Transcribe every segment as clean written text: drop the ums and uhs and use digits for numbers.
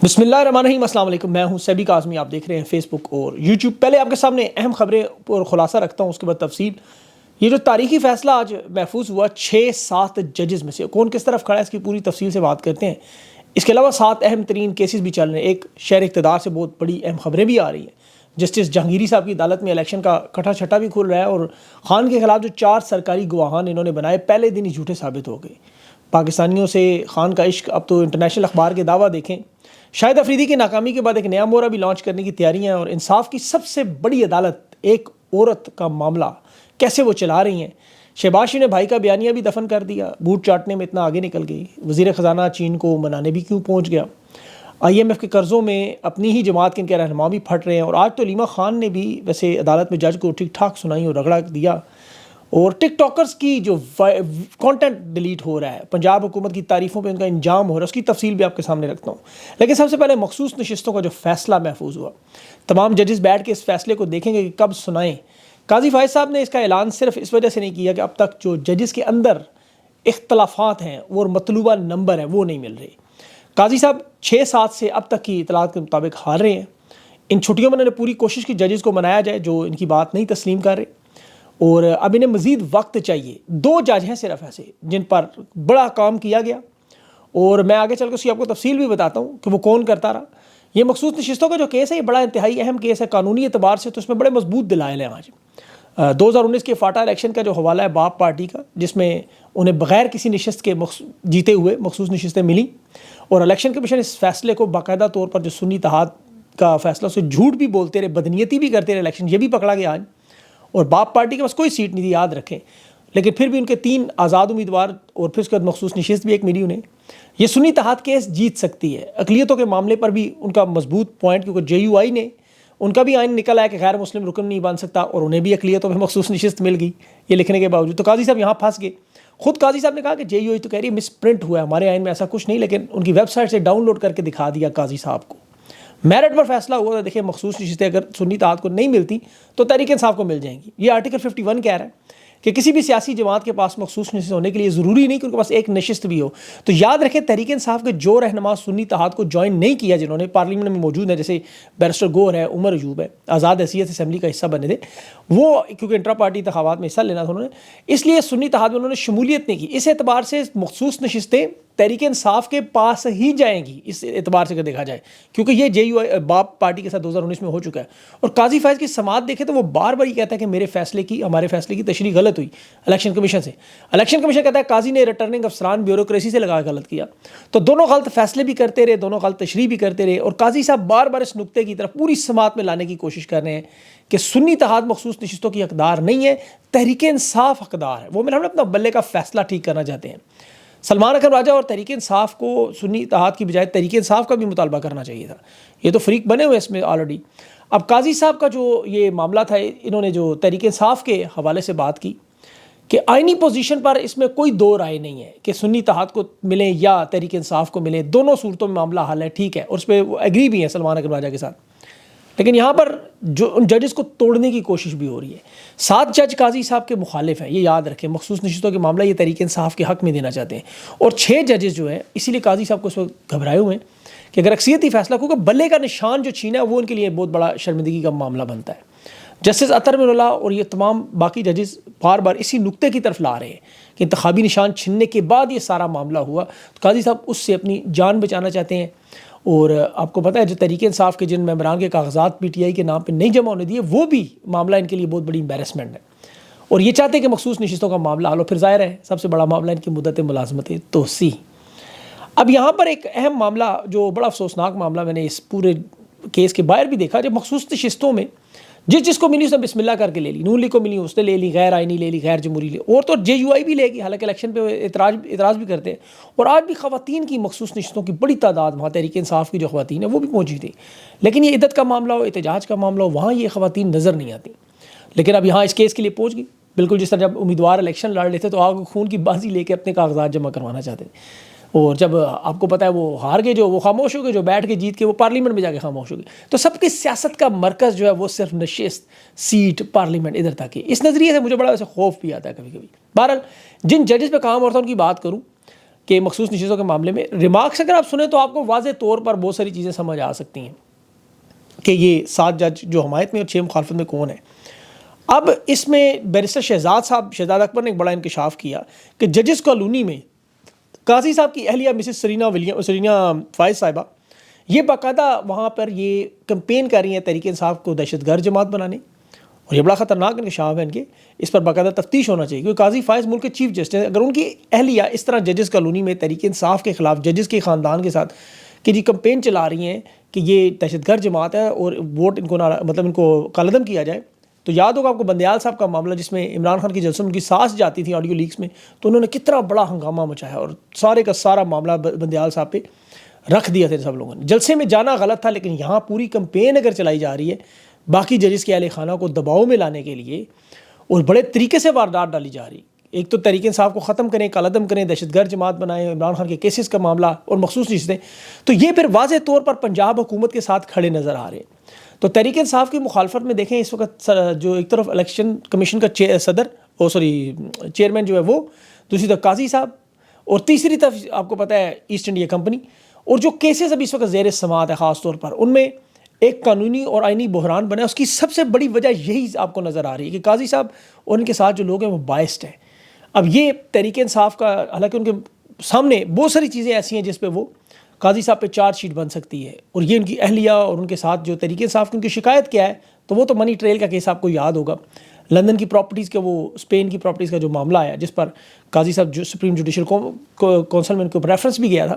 بسم اللہ الرحمن الرحیم، السلام علیکم۔ میں ہوں سیبی کاظمی، آپ دیکھ رہے ہیں فیس بک اور یوٹیوب۔ پہلے آپ کے سامنے اہم خبریں اور خلاصہ رکھتا ہوں، اس کے بعد تفصیل۔ یہ جو تاریخی فیصلہ آج محفوظ ہوا 6-7 ججز میں سے کون کس طرف کھڑا ہے، اس کی پوری تفصیل سے بات کرتے ہیں۔ اس کے علاوہ 7 اہم ترین کیسز بھی چل رہے ہیں۔ ایک شہر اقتدار سے بہت بڑی اہم خبریں بھی آ رہی ہیں۔ جسٹس جہانگیری صاحب کی عدالت میں الیکشن کا کٹا چھٹا بھی کھل رہا ہے، اور خان کے خلاف جو 4 سرکاری گواہان انہوں نے بنائے پہلے دن ہی جھوٹے ثابت ہو گئے۔ پاکستانیوں سے خان کا عشق، اب تو انٹرنیشنل اخبار کے دعویٰ دیکھیں۔ شاہد افریدی کی ناکامی کے بعد ایک نیا مورا بھی لانچ کرنے کی تیاریاں، اور انصاف کی سب سے بڑی عدالت ایک عورت کا معاملہ کیسے وہ چلا رہی ہیں۔ شہباز شریف نے بھائی کا بیانیہ بھی دفن کر دیا، بوٹ چاٹنے میں اتنا آگے نکل گئی۔ وزیر خزانہ چین کو منانے بھی کیوں پہنچ گیا۔ IMF کے قرضوں میں اپنی ہی جماعت کے ان کے رہنما بھی پھٹ رہے ہیں، اور آج تو علیمہ خان نے بھی ویسے عدالت میں جج کو ٹھیک ٹھاک سنائی اور رگڑا دیا۔ اور ٹک ٹاکرز کی جو کانٹینٹ ڈیلیٹ ہو رہا ہے، پنجاب حکومت کی تعریفوں پہ ان کا انجام ہو رہا ہے، اس کی تفصیل بھی آپ کے سامنے رکھتا ہوں۔ لیکن سب سے پہلے مخصوص نشستوں کا جو فیصلہ محفوظ ہوا، تمام ججز بیٹھ کے اس فیصلے کو دیکھیں گے کہ کب سنائیں۔ قاضی فائز صاحب نے اس کا اعلان صرف اس وجہ سے نہیں کیا کہ اب تک جو ججز کے اندر اختلافات ہیں اور مطلوبہ نمبر ہے وہ نہیں مل رہے۔ قاضی صاحب 6-7 سے اب تک کی اطلاعات کے مطابق ہار رہے ہیں۔ ان چھٹیوں میں انہوں نے پوری کوشش کی ججز کو منایا جائے جو ان کی بات نہیں تسلیم کر رہے، اور اب انہیں مزید وقت چاہیے۔ 2 جج ہیں صرف ایسے جن پر بڑا کام کیا گیا، اور میں آگے چل کے اس کی آپ کو تفصیل بھی بتاتا ہوں کہ وہ کون کرتا رہا۔ یہ مخصوص نشستوں کا جو کیس ہے یہ بڑا انتہائی اہم کیس ہے قانونی اعتبار سے، تو اس میں بڑے مضبوط دلائل ہیں۔ آج 2019 کے فاٹا الیکشن کا جو حوالہ ہے باپ پارٹی کا، جس میں انہیں بغیر کسی نشست کے جیتے ہوئے مخصوص نشستیں ملی، اور الیکشن کمیشن اس فیصلے کو باقاعدہ طور پر جو سنی اتحاد کا فیصلہ اسے جھوٹ بھی بولتے رہے، بدنیتی بھی کرتے رہے الیکشن، یہ بھی پکڑا گیا آج۔ اور باپ پارٹی کے پاس کوئی سیٹ نہیں تھی، یاد رکھیں، لیکن پھر بھی ان کے 3 آزاد امیدوار اور پھر اس کے بعد مخصوص نشست بھی ایک ملی انہیں۔ یہ سنی اتحاد کیس جیت سکتی ہے۔ اقلیتوں کے معاملے پر بھی ان کا مضبوط پوائنٹ، کیونکہ JUI نے ان کا بھی آئین نکل آیا کہ غیر مسلم رکن نہیں بن سکتا، اور انہیں بھی اقلیتوں میں مخصوص نشست مل گئی یہ لکھنے کے باوجود۔ تو قاضی صاحب یہاں پھنس گئے۔ خود قاضی صاحب نے کہا کہ JUI تو کہہ رہی ہے مس پرنٹ ہوا ہے، ہمارے آئین میں ایسا کچھ نہیں، لیکن ان کی ویب سائٹ سے ڈاؤن لوڈ کر کے دکھا دیا قاضی صاحب کو۔ میرٹ پر فیصلہ ہوا تھا، دیکھیں مخصوص نشستیں اگر سنی اتحاد کو نہیں ملتی تو تحریک انصاف کو مل جائیں گی۔ یہ آرٹیکل 51 کہہ رہا ہے کہ کسی بھی سیاسی جماعت کے پاس مخصوص نشست ہونے کے لیے ضروری نہیں کہ ان کے پاس ایک نشست بھی ہو۔ تو یاد رکھیں تحریک انصاف کے جو رہنما سنی اتحاد کو جوائن نہیں کیا، جنہوں نے پارلیمنٹ میں موجود ہیں، جیسے بیرسٹر گور ہے، عمر ایوب ہے، آزاد حیثیت اسمبلی کا حصہ بنے تھے، وہ کیونکہ انٹرا پارٹی انتخابات میں حصہ لینا تھا انہوں نے، اس لیے سنی اتحاد میں انہوں نے شمولیت نہیں کی۔ اس اعتبار سے مخصوص نشستیں تحریک انصاف کے پاس ہی جائیں گی، اس اعتبار سے اگر دیکھا جائے، کیونکہ یہ JUI باپ پارٹی کے ساتھ 2019 میں ہو چکا ہے۔ اور قاضی فائز کی سماعت دیکھیں تو وہ بار بار ہی کہتا ہے کہ ہمارے فیصلے کی تشریح غلط ہوئی الیکشن کمیشن سے۔ الیکشن کمیشن کہتا ہے قاضی نے ریٹرننگ افسران بیوروکریسی سے لگا غلط کیا۔ تو دونوں غلط فیصلے بھی کرتے رہے، دونوں غلط تشریح بھی کرتے رہے، اور قاضی صاحب بار بار اس نقطے کی طرف پوری سماعت میں لانے کی کوشش کر رہے ہیں کہ سنی اتحاد مخصوص نشستوں کی حقدار نہیں ہے، تحریک انصاف حقدار ہے۔ وہ ہم اپنا بلے کا فیصلہ ٹھیک کرنا چاہتے ہیں۔ سلمان اکرم راجہ اور تحریک انصاف کو سنی اتحاد کی بجائے تحریک انصاف کا بھی مطالبہ کرنا چاہیے تھا، یہ تو فریق بنے ہوئے اس میں آلریڈی۔ اب قاضی صاحب کا جو یہ معاملہ تھا، انہوں نے جو تحریک انصاف کے حوالے سے بات کی کہ آئینی پوزیشن پر اس میں کوئی 2 رائے نہیں ہے کہ سنی اتحاد کو ملے یا تحریک انصاف کو ملے، دونوں صورتوں میں معاملہ حل ہے، ٹھیک ہے، اور اس پہ وہ ایگری بھی ہیں سلمان اکرم راجہ کے ساتھ۔ لیکن یہاں پر جو ان ججز کو توڑنے کی کوشش بھی ہو رہی ہے۔ 7 جج قاضی صاحب کے مخالف ہیں، یہ یاد رکھیں، مخصوص نشستوں کے معاملہ یہ تحریک انصاف کے حق میں دینا چاہتے ہیں، اور 6 ججز جو ہیں، اسی لیے قاضی صاحب کو اس وقت گھبرائے ہوئے ہیں کہ اگر اکثریتی فیصلہ، کیونکہ بلے کا نشان جو چھینا ہے وہ ان کے لیے بہت بڑا شرمندگی کا معاملہ بنتا ہے۔ جسٹس اطہر من اللہ اور یہ تمام باقی ججز بار بار اسی نقطے کی طرف لا رہے ہیں کہ انتخابی نشان چھننے کے بعد یہ سارا معاملہ ہوا، تو قاضی صاحب اس سے اپنی جان بچانا چاہتے ہیں۔ اور آپ کو پتہ ہے جو تحریک انصاف کے جن ممبران کے کاغذات PTI کے نام پہ نہیں جمع ہونے دیے، وہ بھی معاملہ ان کے لیے بہت بڑی امبیرسمنٹ ہے، اور یہ چاہتے ہیں کہ مخصوص نشستوں کا معاملہ حل ہو۔ پھر ظاہر ہے سب سے بڑا معاملہ ان کی مدت ملازمت توسیع۔ اب یہاں پر ایک اہم معاملہ جو بڑا افسوسناک معاملہ میں نے اس پورے کیس کے باہر بھی دیکھا، جب مخصوص نشستوں میں جس کو ملی اس نے بسم اللہ کر کے لے لی، نون لیگ کو ملی اس نے لے لی، غیر آئینی لے لی، غیر جمہوری لے، اور تو JUI بھی لے گی، حالانکہ الیکشن پہ اعتراض بھی کرتے ہیں۔ اور آج بھی خواتین کی مخصوص نشستوں کی بڑی تعداد، وہاں تحریک انصاف کی جو خواتین ہیں وہ بھی پہنچی تھی، لیکن یہ عدت کا معاملہ ہو، احتجاج کا معاملہ ہو، وہاں یہ خواتین نظر نہیں آتی۔ لیکن اب یہاں اس کیس کے لیے پہنچ گئی، بالکل جس طرح جب امیدوار الیکشن لڑ لیتے تو آگ خون کی بازی لے کے اپنے کاغذات جمع کروانا چاہتے تھے، اور جب آپ کو پتہ ہے وہ ہار گئے، جو وہ خاموش ہو گئے، جو بیٹھ کے جیت کے وہ پارلیمنٹ میں جا کے خاموش ہو گئے۔ تو سب کی سیاست کا مرکز جو ہے وہ صرف نشست، سیٹ، پارلیمنٹ ادھر تک ہے۔ اس نظریے سے مجھے بڑا ویسے خوف بھی آتا ہے کبھی کبھی۔ بہرحال جن ججز پہ کام ہوتا ہے ان کی بات کروں کہ مخصوص نشستوں کے معاملے میں ریمارکس اگر آپ سنیں تو آپ کو واضح طور پر بہت ساری چیزیں سمجھ آ سکتی ہیں کہ یہ 7 جج جو حمایت میں اور 6 مخالفت میں کون ہے. اب اس میں بیرسٹر شہزاد اکبر نے ایک بڑا انکشاف کیا کہ ججز کالونی میں قاضی صاحب کی اہلیہ مسز سرینا فائز صاحبہ یہ باقاعدہ وہاں پر یہ کمپین کر رہی ہیں تحریک انصاف کو دہشت گرد جماعت بنانے, اور یہ بڑا خطرناک انکشاف ہے ان کے, اس پر باقاعدہ تفتیش ہونا چاہیے کیونکہ قاضی فائز ملک کے چیف جسٹس ہیں. اگر ان کی اہلیہ اس طرح ججز کالونی میں تحریک انصاف کے خلاف ججز کے خاندان کے ساتھ کہ جی کمپین چلا رہی ہیں کہ یہ دہشت گرد جماعت ہے اور ووٹ ان کو ان کو کالعدم کیا جائے, تو یاد ہوگا آپ کو بندیال صاحب کا معاملہ جس میں عمران خان کی جلسوں میں ان کی سانس جاتی تھی آڈیو لیکس میں, تو انہوں نے کتنا بڑا ہنگامہ مچایا اور سارے کا سارا معاملہ بندیال صاحب پہ رکھ دیا تھا سب لوگوں نے. جلسے میں جانا غلط تھا, لیکن یہاں پوری کمپین اگر چلائی جا رہی ہے باقی ججز کے اہل خانہ کو دباؤ میں لانے کے لیے اور بڑے طریقے سے واردات ڈالی جا رہی, ایک تو تحریک انصاف کو ختم کریں, کالعدم کریں, دہشت گرد جماعت بنائیں, عمران خان کے کیسز کا معاملہ اور مخصوص نشستیں, تو یہ پھر واضح طور پر پنجاب حکومت کے ساتھ کھڑے نظر آ رہے ہیں. تو تحریک انصاف کی مخالفت میں دیکھیں اس وقت جو ایک طرف الیکشن کمیشن کا چیئرمین جو ہے وہ, دوسری طرف قاضی صاحب, اور تیسری طرف آپ کو پتہ ہے ایسٹ انڈیا کمپنی, اور جو کیسز ابھی اس وقت زیر سماعت ہے خاص طور پر ان میں ایک قانونی اور آئینی بحران بنا ہے. اس کی سب سے بڑی وجہ یہی آپ کو نظر آ رہی ہے کہ قاضی صاحب اور ان کے ساتھ جو لوگ ہیں وہ بائسڈ ہیں. اب یہ تحریک انصاف کا, حالانکہ ان کے سامنے بہت ساری چیزیں ایسی ہیں جس پہ وہ قاضی صاحب پہ چارج شیٹ بن سکتی ہے, اور یہ ان کی اہلیہ اور ان کے ساتھ جو تحریک انصاف کی ان کی شکایت کیا ہے, تو وہ تو منی ٹریل کا کیس آپ کو یاد ہوگا, لندن کی پراپرٹیز کا, وہ اسپین کی پراپرٹیز کا جو معاملہ آیا جس پر قاضی صاحب جو سپریم جوڈیشل کونسل میں ان کو ریفرنس بھی گیا تھا,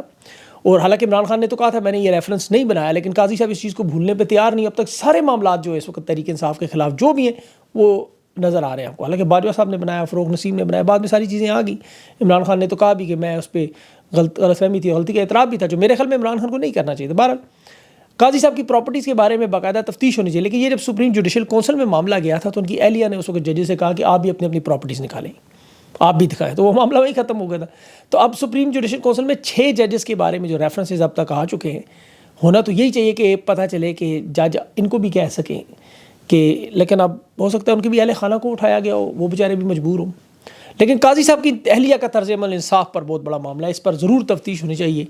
اور حالانکہ عمران خان نے تو کہا تھا میں نے یہ ریفرنس نہیں بنایا, لیکن قاضی صاحب اس چیز کو بھولنے پہ تیار نہیں. اب تک سارے معاملات جو ہے اس وقت تحریک انصاف کے خلاف جو بھی ہیں وہ نظر آ رہے ہیں آپ کو. حالانکہ باجوہ صاحب نے بنایا, فروغ نسیم نے بنایا, بعد میں ساری چیزیں آ گئی. عمران خان نے تو کہا بھی کہ میں اس پہ غلط فہمی تھی, غلطی کا اعتراف بھی تھا, جو میرے خیال میں عمران خان کو نہیں کرنا چاہیے تھا. بہرحال قاضی صاحب کی پراپرٹیز کے بارے میں باقاعدہ تفتیش ہونی چاہیے, لیکن یہ جب سپریم جوڈیشل کونسل میں معاملہ گیا تھا تو ان کی اہلیہ نے اس وقت ججز سے کہا کہ آپ بھی اپنی اپنی پراپرٹیز نکالیں, آپ بھی دکھائیں, تو وہ معاملہ وہی ختم ہو گیا تھا. تو اب سپریم جوڈیشل کونسل میں 6 ججز کے بارے میں جو ریفرنسز اب تک آ چکے ہیں, ہونا تو یہی چاہیے کہ پتہ چلے کہ جج ان کو بھی کہہ سکیں کہ, لیکن اب ہو سکتا ہے ان کے بھی اہل خانہ کو اٹھایا گیا ہو, وہ بیچارے بھی مجبور ہوں. لیکن قاضی صاحب کی اہلیہ کا طرز عمل انصاف پر بہت بڑا معاملہ ہے, اس پر ضرور تفتیش ہونی چاہیے.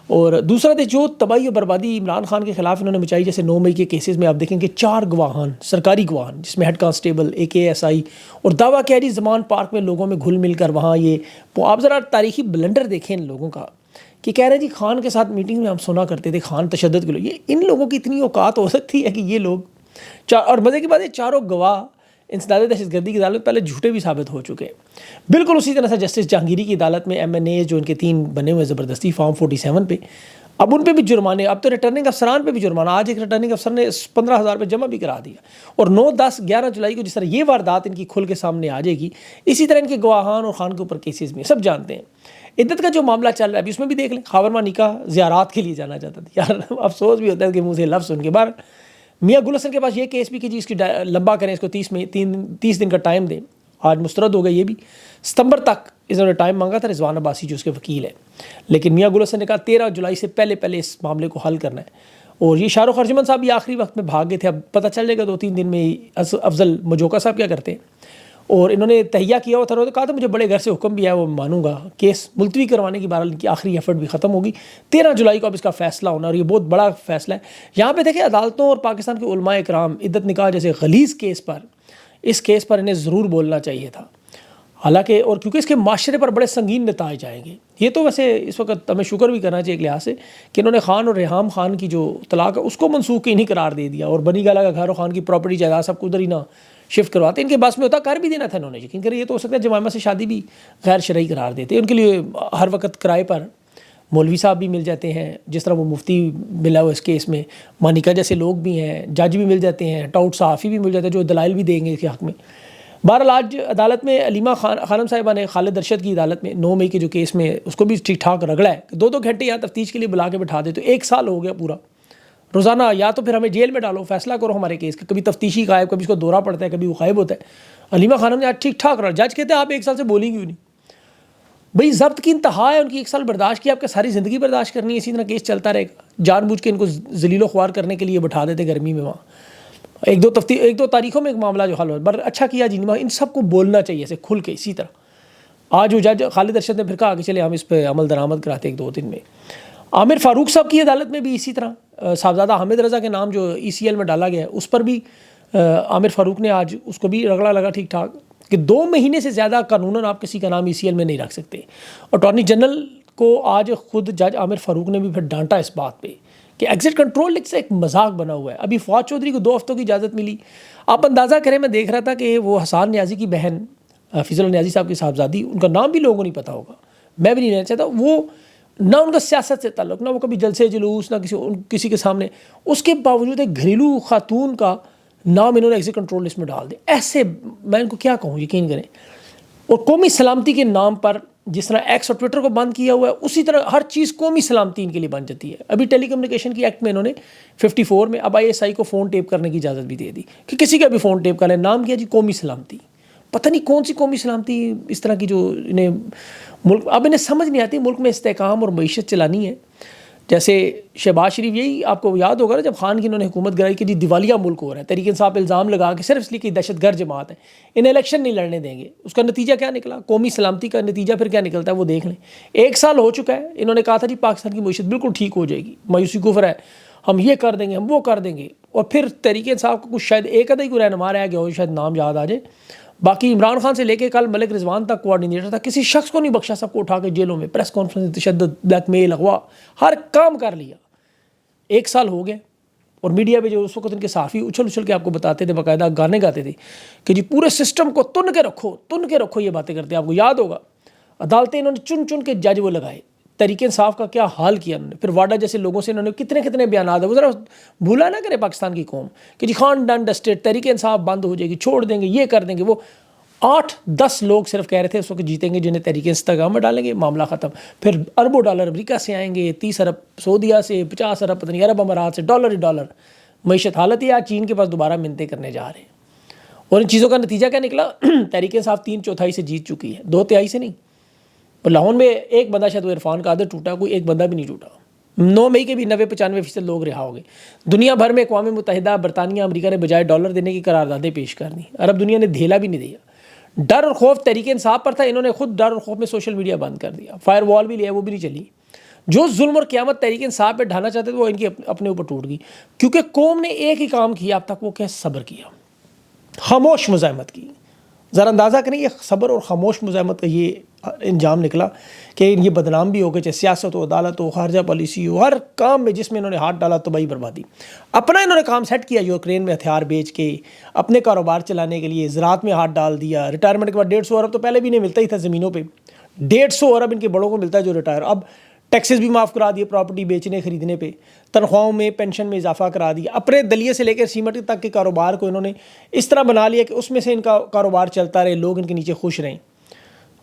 اور دوسرا جو تباہی و بربادی عمران خان کے خلاف انہوں نے مچائی, جیسے 9 مئی کے کیسز میں آپ دیکھیں کہ 4 گواہان, سرکاری گواہان, جس میں ہیڈ کانسٹیبل, ایک ASI, اور دعویٰ کیا جی زمان پارک میں لوگوں میں گھل مل کر وہاں یہ آپ ذرا تاریخی بلنڈر دیکھیں ان لوگوں کا کہ کہہ رہے ہیں جی خان کے ساتھ میٹنگ میں ہم سنا کرتے تھے, خان تشدد کے لوگ. یہ ان لوگوں کی اتنی اوقات ہو سکتی ہے کہ یہ لوگ اور مزے کی بات ہے چاروں گواہ انسداد دہشت گردی کی عدالت میں پہلے جھوٹے بھی ثابت ہو چکے ہیں. بالکل اسی طرح سے جسٹس جہانگیری کی عدالت میں MNA جو ان کے 3 بنے ہوئے زبردستی فارم 47 پہ, اب ان پہ بھی جرمانے, اب تو ریٹرننگ افسران پہ بھی جرمانہ. آج ایک ریٹرننگ افسر نے 15,000 روپے جمع بھی کرا دیا. اور 9, 10, 11 جولائی کو جس طرح یہ واردات ان کی کھل کے سامنے آ جائے گی, اسی طرح ان کے گواہان اور خان کے اوپر کیسز بھی سب جانتے ہیں. عدت کا جو معاملہ چل رہا ہے ابھی اس میں بھی دیکھ لیں, خاورما نکاح زیارات کے لیے جانا چاہتا تھا. یار افسوس بھی ہوتا ہے کہ منہ سے لفظ سن کے. بار میاں گل حسن کے پاس یہ کیس بھی کہ جی اس کی لمبا کریں, اس کو 30 دن کا ٹائم دیں. آج مسترد ہو گیا یہ بھی. ستمبر تک اس نے ٹائم مانگا تھا رضوان عباسی جو اس کے وکیل ہے, لیکن میاں گل حسن نے کہا 13 جولائی سے پہلے اس معاملے کو حل کرنا ہے. اور یہ شاہ رخ ارجمن صاحب یہ آخری وقت میں بھاگ گئے تھے, اب پتہ چل جائے گا 2-3 دن میں افضل مجوکا صاحب کیا کرتے ہیں. اور انہوں نے تہیہ کیا ہوا تھا, انہوں نے کہا تھا مجھے بڑے گھر سے حکم بھی ہے وہ مانوں گا, کیس ملتوی کروانے کی بہرحال ان کی آخری ایفرٹ بھی ختم ہوگی. 13 جولائی کو اب اس کا فیصلہ ہونا, اور یہ بہت بڑا فیصلہ ہے. یہاں پہ دیکھیں عدالتوں اور پاکستان کے علماء اکرام عدت نکاح جیسے غلیظ کیس پر, اس کیس پر انہیں ضرور بولنا چاہیے تھا. حالانکہ اور کیونکہ اس کے معاشرے پر بڑے سنگین نتائج آئیں گے. یہ تو ویسے اس وقت ہمیں شکر بھی کرنا چاہیے ایک لحاظ سے کہ انہوں نے خان اور ریحام خان کی جو طلاق ہے اس کو منسوخ کی نہیں قرار دے دیا, اور بنی گالا کا گھر و خان کی پراپرٹی جائیداد سب کو ادھر ہی نہ شفٹ کرواتے. ان کے بس میں ہوتا کر بھی دینا تھا انہوں نے, یقین کرے. یہ تو ہو سکتا ہے جمائمہ سے شادی بھی غیر شرعی قرار دیتے. ان کے لیے ہر وقت کرائے پر مولوی صاحب بھی مل جاتے ہیں, جس طرح وہ مفتی ملا ہوا اس کیس میں, مانیکا جیسے لوگ بھی ہیں, جج بھی مل جاتے ہیں, ٹاؤٹ صحافی بھی مل جاتے ہیں جو دلائل بھی دیں گے اس کے حق میں. بہرحال آج عدالت میں علیمہ خانم صاحبہ نے خالد ارشد کی عدالت میں 9 مئی کے جو کیس میں اس کو بھی ٹھیک ٹھاک رگڑا ہے کہ 2 گھنٹے یہاں تفتیش کے لیے بلا کے بٹھا دے, تو 1 سال ہو گیا پورا. روزانہ یا تو پھر ہمیں جیل میں ڈالو, فیصلہ کرو ہمارے کیس کا. کبھی تفتیشی غائب, کبھی اس کو دورہ پڑتا ہے, کبھی وہ غائب ہوتا ہے. علیمہ خانم نے آج ٹھیک ٹھاک رہا. جج کہتے ہیں آپ 1 سال سے بولیں کیوں نہیں. بھئی ضبط کی انتہا ہے ان کی. 1 سال برداشت کی, آپ کے ساری زندگی برداشت کرنی ہے, اسی طرح کیس چلتا رہے گا. جان بوجھ کے ان کو ذلیل و خوار کرنے کے لیے بٹھا دیتے گرمی میں وہاں. 1-2 تاریخوں میں ایک معاملہ جو حل ہو, بر اچھا کیا جی. ان سب کو بولنا چاہیے ایسے کھل کے اسی طرح. آج وہ جج خالد ارشد نے پھر کہا کہ چلے ہم اس پہ عمل درآمد کراتے 1-2 دن میں. عامر فاروق صاحب کی عدالت میں بھی اسی طرح صاحبزادہ حامد رضا کے نام جو ECL میں ڈالا گیا ہے اس پر بھی عامر فاروق نے آج اس کو بھی رگڑا لگا ٹھیک ٹھاک کہ 2 مہینے سے زیادہ قانوناً آپ کسی کا نام ECL میں نہیں رکھ سکتے. اٹارنی جنرل کو آج خود جج عامر فاروق نے بھی پھر ڈانٹا اس بات پہ کہ ایگزٹ کنٹرول سے ایک مذاق بنا ہوا ہے. ابھی فواد چودھری کو 2 ہفتوں کی اجازت ملی. آپ اندازہ کریں, میں دیکھ رہا تھا کہ وہ حسان نیازی کی بہن فضل النیازی صاحب کی صاحبزادی, ان کا نام بھی لوگوں کو نہیں پتہ ہوگا, میں بھی نہیں لینا چاہتا, وہ نہ ان کا سیاست سے تعلق, نہ وہ کبھی جلسے جلوس, نہ کسی کے سامنے, اس کے باوجود ایک گھریلو خاتون کا نام انہوں نے ایگزٹ کنٹرول لسٹ میں ڈال دیا. ایسے میں ان کو کیا کہوں, یقین کریں. اور قومی سلامتی کے نام پر جس طرح ایکس اور ٹویٹر کو بند کیا ہوا ہے, اسی طرح ہر چیز قومی سلامتی ان کے لیے بن جاتی ہے. ابھی ٹیلی کمیونیکیشن کی ایکٹ میں انہوں نے 54 میں اب ISI کو فون ٹیپ کرنے کی اجازت بھی دے دی کہ کسی کا بھی فون ٹیپ کر لیں. نام کیا جی, قومی سلامتی. پتہ نہیں کون سی قومی سلامتی اس طرح کی جو انہیں ملک, اب انہیں سمجھ نہیں آتی ملک میں استحکام اور معیشت چلانی ہے. جیسے شہباز شریف, یہی آپ کو یاد ہوگا نا جب خان کی انہوں نے حکومت گرائی کہ جی دیوالیہ ملک ہو رہا ہے, تحریک انصاف الزام لگا کہ صرف اس لیے کہ دہشت گرد جماعت ہے انہیں الیکشن نہیں لڑنے دیں گے. اس کا نتیجہ کیا نکلا, قومی سلامتی کا نتیجہ پھر کیا نکلتا ہے وہ دیکھ لیں. 1 سال ہو چکا ہے, انہوں نے کہا تھا جی پاکستان کی معیشت بالکل ٹھیک ہو جائے گی, مایوسی کفر ہے, ہم یہ کر دیں گے, ہم وہ کر دیں گے. اور پھر تحریک انصاف کو کچھ شاید ایک آدھا ہی کوئی رہنما رہ گیا ہو, شاید نام یاد آ جائے, باقی عمران خان سے لے کے کل ملک رضوان تک کوارڈینیٹر تھا, کسی شخص کو نہیں بخشا, سب کو اٹھا کے جیلوں میں, پریس کانفرنس, تشدد, بلیک میل, اغوا, ہر کام کر لیا. 1 سال ہو گئے. اور میڈیا پہ جو اس وقت ان کے صحافی اچھل کے آپ کو بتاتے تھے, باقاعدہ گانے گاتے تھے کہ جی پورے سسٹم کو تن کے رکھو, یہ باتیں کرتے ہیں. آپ کو یاد ہوگا عدالتیں انہوں نے چن کے جج وہ لگائے. تحریک انصاف کا کیا حال کیا انہوں نے. پھر واڈا جیسے لوگوں سے انہوں نے کتنے بیانات ہیں, وہ ذرا بھولا نہ کرے پاکستان کی قوم کہ جی خان ڈن ڈسٹڈ, تحریک انصاف بند ہو جائے گی, چھوڑ دیں گے, یہ کر دیں گے. وہ 8-10 لوگ صرف کہہ رہے تھے اس وقت جیتیں گے جنہیں تحریک انصاف میں ڈالیں گے, معاملہ ختم. پھر اربوں ڈالر امریکہ سے آئیں گے, 30 ارب سعودیہ سے, 50 ارب پتہ نہیں عرب امارات سے, ڈالر ہی ڈالر. معیشت حالت ہی آج چین کے پاس دوبارہ منتیں کرنے جا رہے ہیں. اور ان چیزوں کا نتیجہ کیا نکلا, تحریک انصاف 3/4 سے جیت چکی ہے, 2/3 سے نہیں. اور لاہور میں ایک بندہ شاید وہ عرفان کا عادت ٹوٹا, کوئی ایک بندہ بھی نہیں ٹوٹا. 9 مئی کے بھی 90-95% لوگ رہا ہو گئے. دنیا بھر میں اقوام متحدہ, برطانیہ, امریکہ نے بجائے ڈالر دینے کی قراردادیں پیش کر دیں. عرب دنیا نے دھیلا بھی نہیں دیا. ڈر اور خوف تحریک انصاف پر تھا, انہوں نے خود ڈر اور خوف میں سوشل میڈیا بند کر دیا. فائر وال بھی لیا, وہ بھی نہیں چلی. جو ظلم اور قیامت تحریک انصاف پہ ڈھانا چاہتے تھے وہ ان کی اپنے اوپر ٹوٹ گئی, کیونکہ قوم نے ایک ہی کام کیا اب تک, وہ کیا, صبر کیا, خاموش مزاحمت کی. ذرا اندازہ کریں یہ صبر اور خاموش مزاحمت کا یہ انجام نکلا کہ یہ بدنام بھی ہو گئے, چاہے سیاست ہو, عدالت ہو, خارجہ پالیسی ہو, ہر کام میں جس میں انہوں نے ہاتھ ڈالا تباہی بربادی. اپنا انہوں نے کام سیٹ کیا, یوکرین میں ہتھیار بیچ کے اپنے کاروبار چلانے کے لیے زراعت میں ہاتھ ڈال دیا. ریٹائرمنٹ کے بعد 150 ارب تو پہلے بھی نہیں ملتا ہی تھا زمینوں پہ, 150 ارب ان کے بڑوں کو ملتا ہے جو ریٹائر. اب ٹیکسز بھی معاف کرا دیے پراپرٹی بیچنے خریدنے پہ, تنخواہوں میں پینشن میں اضافہ کرا دیا. اپنے دلیے سے لے کر سیمنٹ تک کے کاروبار کو انہوں نے اس طرح بنا لیا کہ اس میں سے ان کا کاروبار چلتا رہے, لوگ ان کے نیچے خوش رہیں.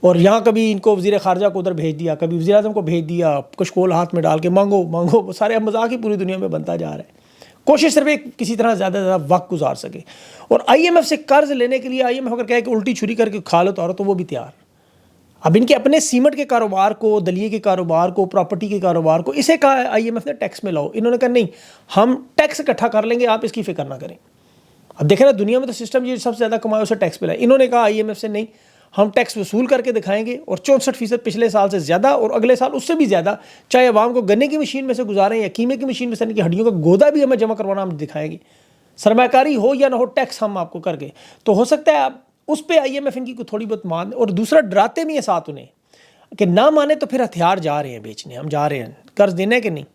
اور یہاں کبھی ان کو وزیر خارجہ کو ادھر بھیج دیا, کبھی وزیر اعظم کو بھیج دیا, کشکول ہاتھ میں ڈال کے مانگو, سارے مذاق ہی پوری دنیا میں بنتا جا رہا ہے. کوشش صرف ایک کسی طرح زیادہ سے زیادہ وقت گزار سکے. اور IMF سے قرض لینے کے لیے IMF اگر کہے کہ الٹی چھری کر کے کھا لو تو وہ بھی تیار. اب ان کے اپنے سیمنٹ کے کاروبار کو, دلیے کے کاروبار کو, پراپرٹی کے کاروبار کو, اسے کہا IMF نے ٹیکس میں لاؤ. انہوں نے کہا نہیں, ہم ٹیکس اکٹھا کر لیں گے, آپ اس کی فکر نہ کریں. اب دیکھیں نا دنیا میں تو سسٹم یہ سب سے زیادہ کمائے اسے ٹیکس پہ لائے. انہوں نے کہا IMF سے نہیں, ہم ٹیکس وصول کر کے دکھائیں گے, اور 64% پچھلے سال سے زیادہ, اور اگلے سال اس سے بھی زیادہ, چاہے عوام کو گنے کی مشین میں سے گزاریں یا قیمے کی مشین میں سے ان کی ہڈیوں کا گودا بھی ہمیں جمع کروانا ہم دکھائیں گے. سرمایہ کاری ہو یا نہ ہو, ٹیکس ہم آپ کو کر کے. تو ہو سکتا ہے آپ اس پہ IMF ان کی تھوڑی بہت مان. اور دوسرا ڈراتے بھی ہیں ساتھ انہیں کہ نہ مانے تو پھر ہتھیار جا رہے ہیں بیچنے, ہم جا رہے ہیں قرض دینے کے نہیں.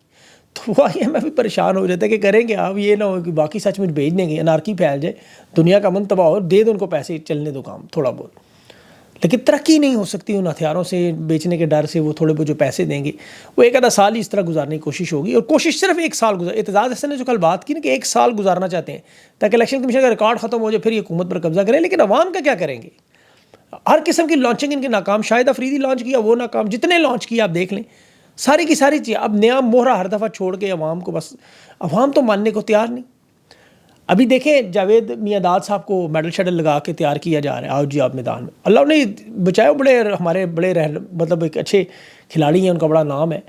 تو وہ IMF بھی پریشان ہو جاتا ہے کہ کریں گے آپ, یہ نہ ہو کہ باقی سچ میں بھیج دیں گے, انارکی پھیل جائے, دنیا کا من تباہ ہو, دے دو ان کو پیسے, چلنے دو کام تھوڑا بہت. لیکن ترقی نہیں ہو سکتی ان ہتھیاروں سے بیچنے کے ڈر سے. وہ تھوڑے بہت جو پیسے دیں گے وہ 1 آدھا سال ہی اس طرح گزارنے کی کوشش ہوگی, اور کوشش صرف 1 سال گزار. اعتزاز احسن نے جو کل بات کی نا کہ 1 سال گزارنا چاہتے ہیں تاکہ الیکشن کمیشن کا ریکارڈ ختم ہو جائے, پھر یہ حکومت پر قبضہ کریں. لیکن عوام کا کیا کریں گے؟ ہر قسم کی لانچنگ ان کے ناکام. شاہد افریدی لانچ کیا, وہ ناکام. جتنے لانچ کیا آپ دیکھ لیں, ساری کی ساری چیز. اب نیا مہرہ ہر دفعہ چھوڑ کے عوام کو, بس عوام تو ماننے کو تیار نہیں. ابھی دیکھیں جاوید میاں داد صاحب کو میڈل شیڈل لگا کے تیار کیا جا رہا ہے, آؤ جی آپ میدان میں. اللہ نے بچائے, بڑے ہمارے بڑے مطلب ایک اچھے کھلاڑی ہیں, ان کا بڑا نام ہے,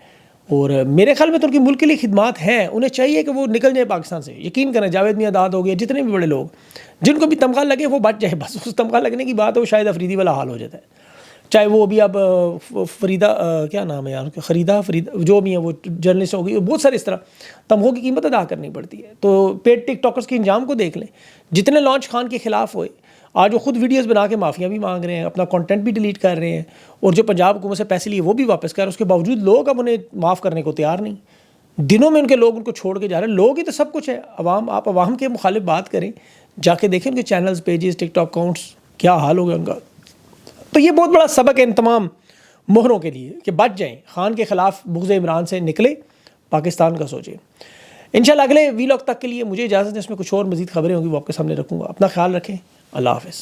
اور میرے خیال میں تو ان کی ملک کے لیے خدمات ہیں. انہیں چاہیے کہ وہ نکل جائے پاکستان سے. یقین کریں, جاوید میاں داد ہو گیا, جتنے بھی بڑے لوگ جن کو بھی تمغہ لگے وہ بچ جائے, بس اس تمغہ لگنے کی بات ہے, وہ شاید افریدی والا حال ہو جاتا ہے. چاہے وہ ابھی اب فریدہ کیا نام ہے یار فریدہ جو بھی ہیں وہ جرنلسٹ ہوگی، بہت سارے اس طرح تمغوں کی قیمت ادا کرنی پڑتی ہے. تو پیڈ ٹک ٹاکرز کے انجام کو دیکھ لیں، جتنے لانچ خان کے خلاف ہوئے آج وہ خود ویڈیوز بنا کے معافیاں بھی مانگ رہے ہیں، اپنا کنٹینٹ بھی ڈیلیٹ کر رہے ہیں، اور جو پنجاب حکومت سے پیسے لیے وہ بھی واپس کر رہے ہیں. اس کے باوجود لوگ اب انہیں معاف کرنے کو تیار نہیں. دنوں میں ان کے لوگ ان کو چھوڑ کے جا رہے ہیں. لوگ ہی تو سب کچھ ہے، عوام. آپ عوام کے مخالف بات کریں، جا کے دیکھیں ان کے چینلز، پیجز، ٹک ٹاک اکاؤنٹس کیا حال ہو گیا ان کا. تو یہ بہت بڑا سبق ہے ان تمام مہروں کے لیے کہ بچ جائیں، خان کے خلاف بغض عمران سے نکلے، پاکستان کا سوچیں. انشاءاللہ اگلے ویلاگ تک کے لیے مجھے اجازت ہے، اس میں کچھ اور مزید خبریں ہوں گی وہ آپ کے سامنے رکھوں گا. اپنا خیال رکھیں. اللہ حافظ.